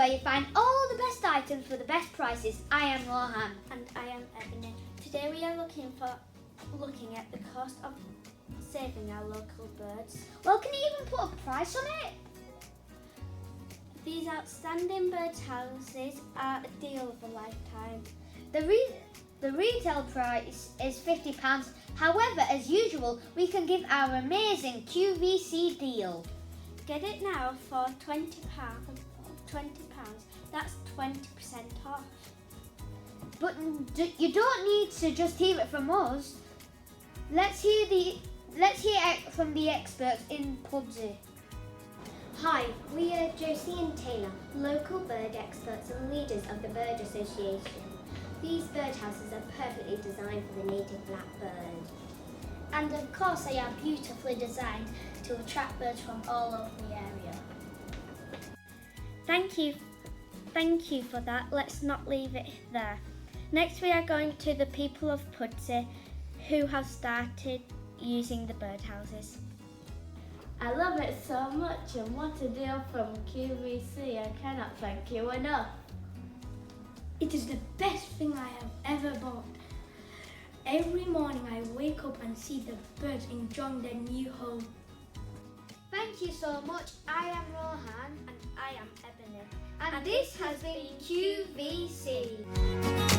where you find all the best items for the best prices. I am Rohan. And I am Ebony. Today we are looking at the cost of saving our local birds. Well, can you even put a price on it? These outstanding bird houses are a deal of a lifetime. The retail price is £50. However, as usual, we can give our amazing QVC deal. Get it now for £20. That's 20% off. But you don't need to just hear it from us. Let's hear it from the experts in Pudsey. Hi, we are Josie and Taylor, local bird experts and leaders of the Bird Association. These birdhouses are perfectly designed for the native blackbird. And of course they are beautifully designed to attract birds from all over the area. Thank you for that. Let's not leave it there. Next we are going to the people of Pudsey who have started using the birdhouses. I love it so much, and what a deal from QVC. I cannot thank you enough. It is the best thing I have ever bought. Every morning I wake up and see the birds enjoying their new home. Thank you so much. I am Rohan. And I am Ebony. And this has been QVC.